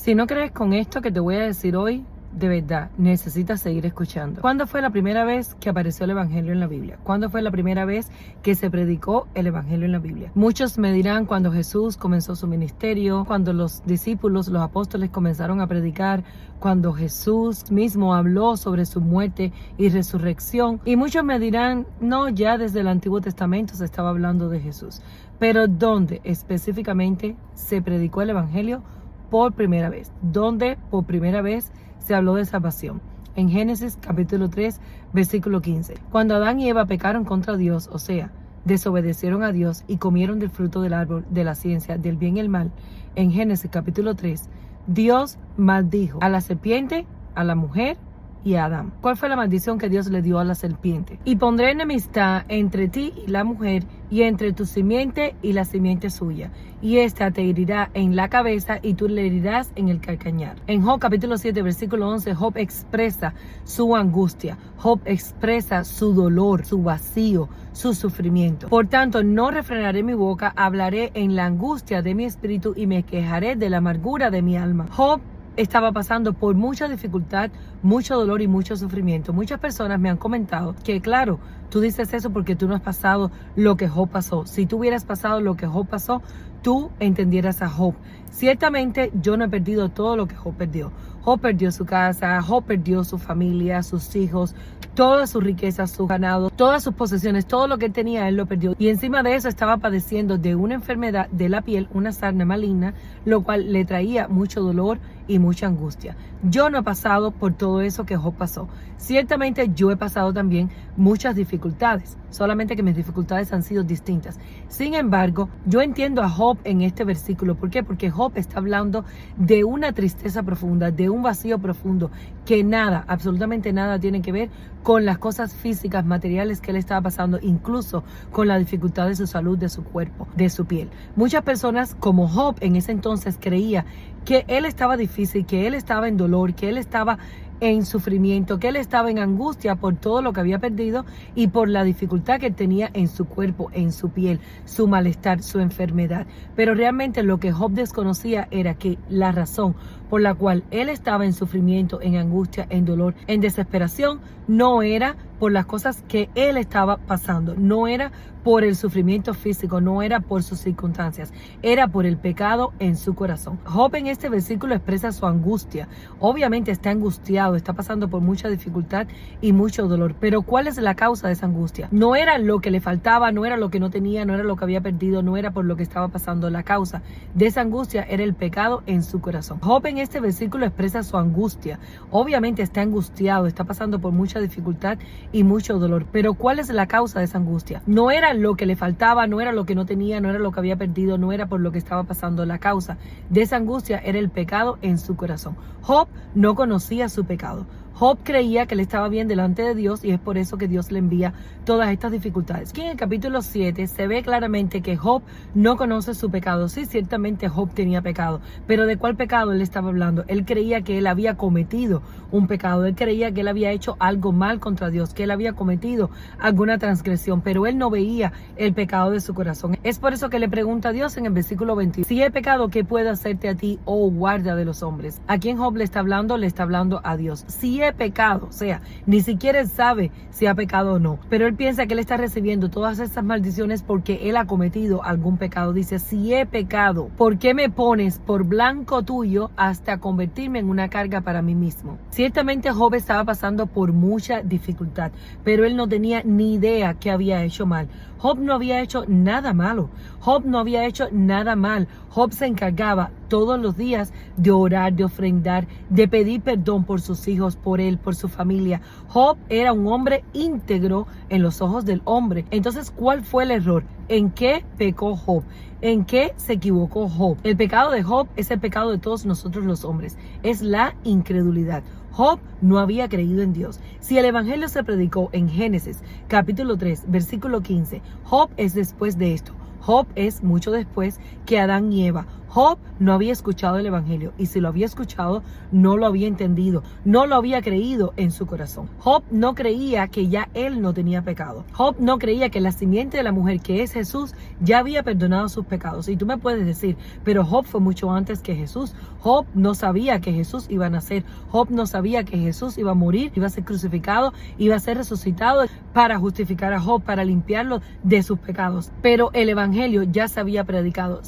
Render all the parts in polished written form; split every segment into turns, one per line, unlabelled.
Si no crees con esto que te voy a decir hoy, de verdad, necesitas seguir escuchando. ¿Cuándo fue la primera vez que apareció el Evangelio en la Biblia? ¿Cuándo fue la primera vez que se predicó el Evangelio en la Biblia? Muchos me dirán cuando Jesús comenzó su ministerio, cuando los discípulos, los apóstoles comenzaron a predicar, cuando Jesús mismo habló sobre su muerte y resurrección. Y muchos me dirán, no, ya desde el Antiguo Testamento se estaba hablando de Jesús. Pero ¿dónde específicamente se predicó el Evangelio por primera vez? ¿Dónde por primera vez se habló de salvación? En Génesis capítulo 3, versículo 15. Cuando Adán y Eva pecaron contra Dios, o sea, desobedecieron a Dios y comieron del fruto del árbol de la ciencia del bien y el mal, en Génesis capítulo 3, Dios maldijo a la serpiente, a la mujer y a Adán. ¿Cuál fue la maldición que Dios le dio a la serpiente? Y pondré enemistad entre ti y la mujer, y entre tu simiente y la simiente suya, y ésta te herirá en la cabeza y tú le herirás en el calcañar. En Job capítulo 7 versículo 11, Job expresa su angustia, Job expresa su dolor, su vacío, su sufrimiento. Por tanto, no refrenaré mi boca, hablaré en la angustia de mi espíritu y me quejaré de la amargura de mi alma. Job estaba pasando por mucha dificultad, mucho dolor y mucho sufrimiento. Muchas personas me han comentado que, claro, tú dices eso porque tú no has pasado lo que Job pasó. Si tú hubieras pasado lo que Job pasó, tú entendieras a Job. Ciertamente yo no he perdido todo lo que Job perdió. Job perdió su casa, Job perdió su familia, sus hijos, todas sus riquezas, su ganado, todas sus posesiones, todo lo que él tenía, él lo perdió. Y encima de eso estaba padeciendo de una enfermedad de la piel, una sarna maligna, lo cual le traía mucho dolor y mucha angustia. Yo no he pasado por todo eso que Job pasó. Ciertamente yo he pasado también muchas dificultades, solamente que mis dificultades han sido distintas. Sin embargo, yo entiendo a Job en este versículo. ¿Por qué? Porque Job está hablando de una tristeza profunda, de un vacío profundo, que nada, absolutamente nada tiene que ver con las cosas físicas, materiales que él estaba pasando, incluso con la dificultad de su salud, de su cuerpo, de su piel. Muchas personas, como Job en ese entonces, creía que él estaba difícil, que él estaba en dolor, que él estaba en sufrimiento, que él estaba en angustia por todo lo que había perdido y por la dificultad que tenía en su cuerpo, en su piel, su malestar, su enfermedad. Pero realmente lo que Job desconocía era que la razón por la cual él estaba en sufrimiento, en angustia, en dolor, en desesperación, no era por las cosas que él estaba pasando, no era por el sufrimiento físico, no era por sus circunstancias, era por el pecado en su corazón. Job en este versículo expresa su angustia. Obviamente está angustiado, está pasando por mucha dificultad y mucho dolor, pero ¿cuál es la causa de esa angustia? No era lo que le faltaba, no era lo que no tenía, no era lo que había perdido, no era por lo que estaba pasando. La causa de esa angustia era el pecado en su corazón. Job en este versículo expresa su angustia. Obviamente está angustiado, está pasando por mucha dificultad y mucho dolor, pero ¿cuál es la causa de esa angustia? No era lo que le faltaba, no era lo que no tenía, no era lo que había perdido, no era por lo que estaba pasando. La causa de esa angustia era el pecado en su corazón. Job no conocía su pecado. Job creía que él estaba bien delante de Dios y es por eso que Dios le envía todas estas dificultades. Aquí en el capítulo 7 se ve claramente que Job no conoce su pecado. Sí, ciertamente Job tenía pecado, pero ¿de cuál pecado él estaba hablando? Él creía que él había cometido un pecado, él creía que él había hecho algo mal contra Dios, que él había cometido alguna transgresión, pero él no veía el pecado de su corazón. Es por eso que le pregunta a Dios en el versículo 20, si he pecado, ¿qué puedo hacerte a ti, oh guarda de los hombres? ¿A quién Job le está hablando? Le está hablando a Dios. Si he pecado, o sea, ni siquiera él sabe si ha pecado o no, pero él piensa que él está recibiendo todas estas maldiciones porque él ha cometido algún pecado. Dice, si he pecado, ¿por qué me pones por blanco tuyo hasta convertirme en una carga para mí mismo? Ciertamente Job estaba pasando por mucha dificultad, pero él no tenía ni idea que había hecho mal. Job no había hecho nada malo. Job no había hecho nada mal. Job se encargaba todos los días de orar, de ofrendar, de pedir perdón por sus hijos, por él, por su familia. Job era un hombre íntegro en los ojos del hombre. Entonces, ¿cuál fue el error? ¿En qué pecó Job? ¿En qué se equivocó Job? El pecado de Job es el pecado de todos nosotros los hombres. Es la incredulidad. Job no había creído en Dios. Si el evangelio se predicó en Génesis capítulo 3 versículo 15, Job es después de esto. Job es mucho después que Adán y Eva. Job no había escuchado el evangelio, y si lo había escuchado, no lo había entendido, no lo había creído en su corazón. Job no creía que ya él no tenía pecado. Job no creía que la simiente de la mujer, que es Jesús, ya había perdonado sus pecados. Y tú me puedes decir, pero Job fue mucho antes que Jesús. Job no sabía que Jesús iba a nacer. Job no sabía que Jesús iba a morir, iba a ser crucificado, iba a ser resucitado para justificar a Job, para limpiarlo de sus pecados. Pero el evangelio ya se había predicado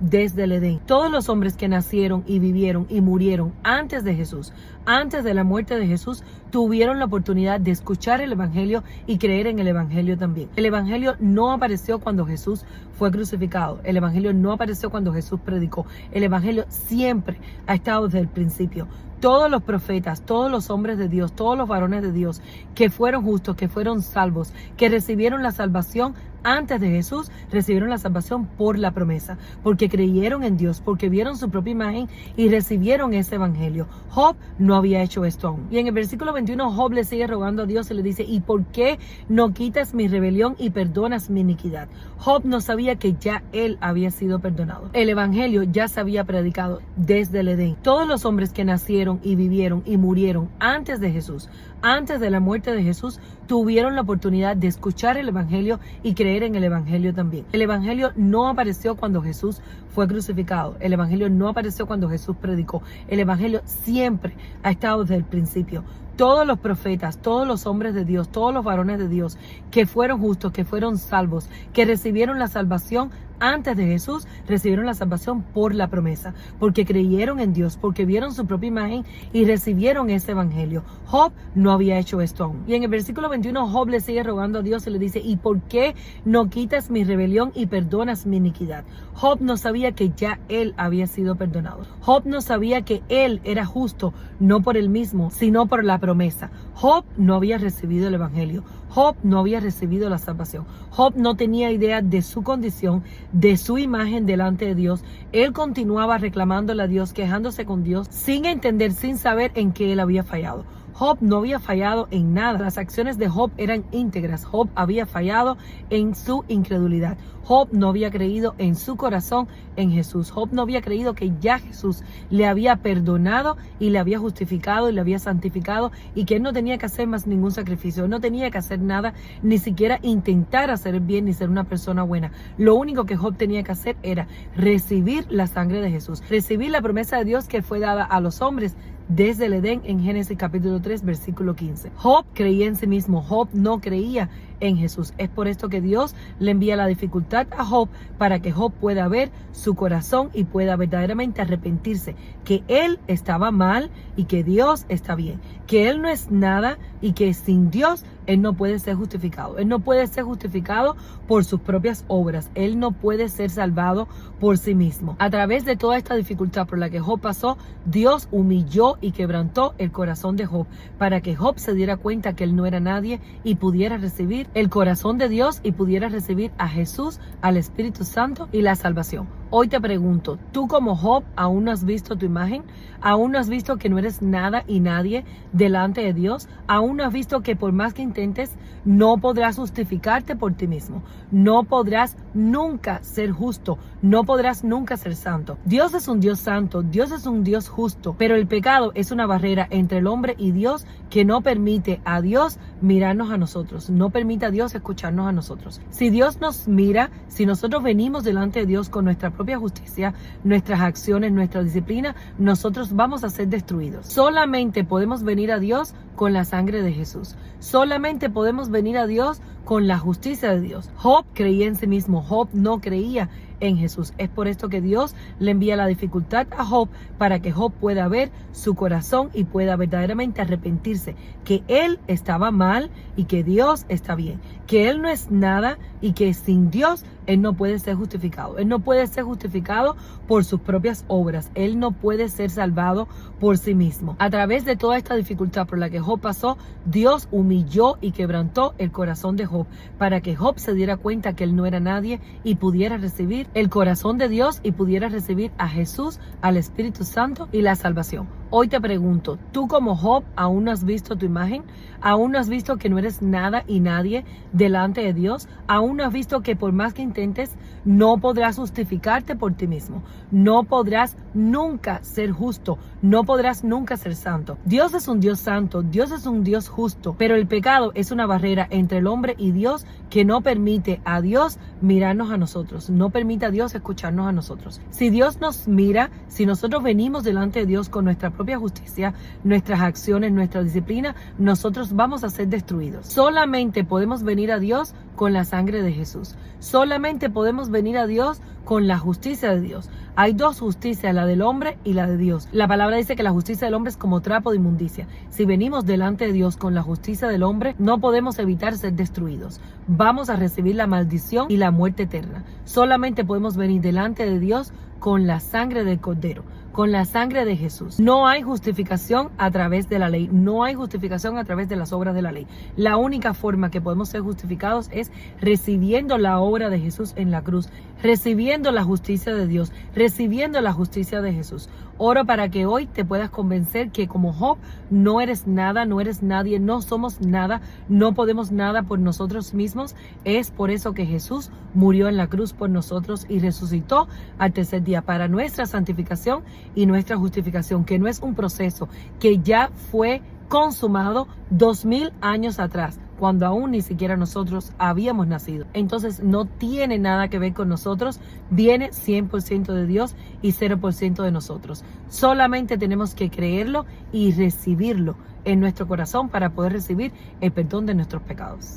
desde el Edén. Todos los hombres que nacieron y vivieron y murieron antes de Jesús, antes de la muerte de Jesús, tuvieron la oportunidad de escuchar el evangelio y creer en el evangelio también. El evangelio no apareció cuando Jesús fue crucificado. El evangelio no apareció cuando Jesús predicó. El evangelio siempre ha estado desde el principio. Todos los profetas, todos los hombres de Dios, todos los varones de Dios que fueron justos, que fueron salvos, que recibieron la salvación antes de Jesús, recibieron la salvación por la promesa, porque creyeron en Dios, porque vieron su propia imagen y recibieron ese evangelio. Job no había hecho esto aún. Y en el versículo 21 Job le sigue rogando a Dios y le dice, ¿y por qué no quitas mi rebelión y perdonas mi iniquidad? Job no sabía que ya él había sido perdonado. El evangelio ya se había predicado desde el Edén. Todos los hombres que nacieron y vivieron y murieron antes de Jesús, antes de la muerte de Jesús, tuvieron la oportunidad de escuchar el evangelio y creer en el evangelio también. El evangelio no apareció cuando Jesús fue crucificado. El evangelio no apareció cuando Jesús predicó. El evangelio siempre ha estado desde el principio. Todos los profetas, todos los hombres de Dios, todos los varones de Dios que fueron justos, que fueron salvos, que recibieron la salvación antes de Jesús, recibieron la salvación por la promesa, porque creyeron en Dios, porque vieron su propia imagen y recibieron ese evangelio. Job no había hecho esto aún. Y en el versículo 21 Job le sigue rogando a Dios y le dice, ¿y por qué no quitas mi rebelión y perdonas mi iniquidad? Job no sabía que ya él había sido perdonado. Job no sabía que él era justo, no por él mismo, sino por la promesa. Job no había recibido el evangelio. Job no había recibido la salvación. Job no tenía idea de su condición, de su imagen delante de Dios. Él continuaba reclamándole a Dios, quejándose con Dios, sin entender, sin saber en qué él había fallado. Job no había fallado en nada. Las acciones de Job eran íntegras. Job había fallado en su incredulidad. Job no había creído en su corazón en Jesús. Job no había creído que ya Jesús le había perdonado y le había justificado y le había santificado y que él no tenía que hacer más ningún sacrificio. Él no tenía que hacer nada, ni siquiera intentar hacer el bien ni ser una persona buena. Lo único que Job tenía que hacer era recibir la sangre de Jesús, recibir la promesa de Dios que fue dada a los hombres desde el Edén en Génesis capítulo 3 versículo 15. Job creía en sí mismo. Job no creía en Jesús. Es por esto que Dios le envía la dificultad a Job para que Job pueda ver su corazón y pueda verdaderamente arrepentirse que él estaba mal y que Dios está bien, que él no es nada y que sin Dios él no puede ser justificado. Él no puede ser justificado por sus propias obras. Él no puede ser salvado por sí mismo. A través de toda esta dificultad por la que Job pasó, Dios humilló y quebrantó el corazón de Job para que Job se diera cuenta que él no era nadie y pudiera recibir el corazón de Dios y pudiera recibir a Jesús, al Espíritu Santo y la salvación. Hoy te pregunto, ¿tú como Job aún no has visto tu imagen? ¿Aún no has visto que no eres nada y nadie delante de Dios? ¿Aún no has visto que por más que intentes, no podrás justificarte por ti mismo? No podrás nunca ser justo, no podrás nunca ser santo. Dios es un Dios santo, Dios es un Dios justo, pero el pecado es una barrera entre el hombre y Dios que no permite a Dios mirarnos a nosotros, no permite a Dios escucharnos a nosotros. Si Dios nos mira, si nosotros venimos delante de Dios con nuestra propia justicia, nuestras acciones, nuestra disciplina, nosotros vamos a ser destruidos. Solamente podemos venir a Dios con la sangre de Jesús. Solamente podemos venir a Dios con la justicia de Dios. Job creía en sí mismo. Job no creía en Jesús. Es por esto que Dios le envía la dificultad a Job para que Job pueda ver su corazón y pueda verdaderamente arrepentirse que él estaba mal y que Dios está bien, que él no es nada y que sin Dios él no puede ser justificado. Él no puede ser justificado por sus propias obras. Él no puede ser salvado por sí mismo. A través de toda esta dificultad por la que Job pasó, Dios humilló y quebrantó el corazón de Job para que Job se diera cuenta que él no era nadie y pudiera recibir el corazón de Dios y pudiera recibir a Jesús, al Espíritu Santo y la salvación. Hoy te pregunto, ¿tú como Job aún no has visto tu imagen? ¿Aún no has visto que no eres nada y nadie delante de Dios? ¿Aún no has visto que por más que intentes, no podrás justificarte por ti mismo? No podrás nunca ser justo, no podrás nunca ser santo. Dios es un Dios santo, Dios es un Dios justo, pero el pecado es una barrera entre el hombre y Dios que no permite a Dios mirarnos a nosotros, no permite a Dios escucharnos a nosotros. Si Dios nos mira, si nosotros venimos delante de Dios con nuestra propia justicia, nuestras acciones, nuestra disciplina, nosotros vamos a ser destruidos. Solamente podemos venir a Dios con la sangre de Jesús. Solamente podemos venir a Dios con la justicia de Dios. Hay dos justicias, la del hombre y la de Dios. La palabra dice que la justicia del hombre es como trapo de inmundicia. Si venimos delante de Dios con la justicia del hombre, no podemos evitar ser destruidos. Vamos a recibir la maldición y la muerte eterna. Solamente podemos venir delante de Dios con la sangre del Cordero, con la sangre de Jesús. No hay justificación a través de la ley, no hay justificación a través de las obras de la ley. La única forma que podemos ser justificados es recibiendo la obra de Jesús en la cruz, recibiendo la justicia de Dios, recibiendo la justicia de Jesús. Oro para que hoy te puedas convencer que como Job no eres nada, no eres nadie, no somos nada, no podemos nada por nosotros mismos. Es por eso que Jesús murió en la cruz por nosotros y resucitó al tercer día para nuestra santificación y nuestra justificación, que no es un proceso, que ya fue consumado 2000 años atrás, cuando aún ni siquiera nosotros habíamos nacido. Entonces no tiene nada que ver con nosotros, viene 100% de Dios y 0% de nosotros. Solamente tenemos que creerlo y recibirlo en nuestro corazón para poder recibir el perdón de nuestros pecados.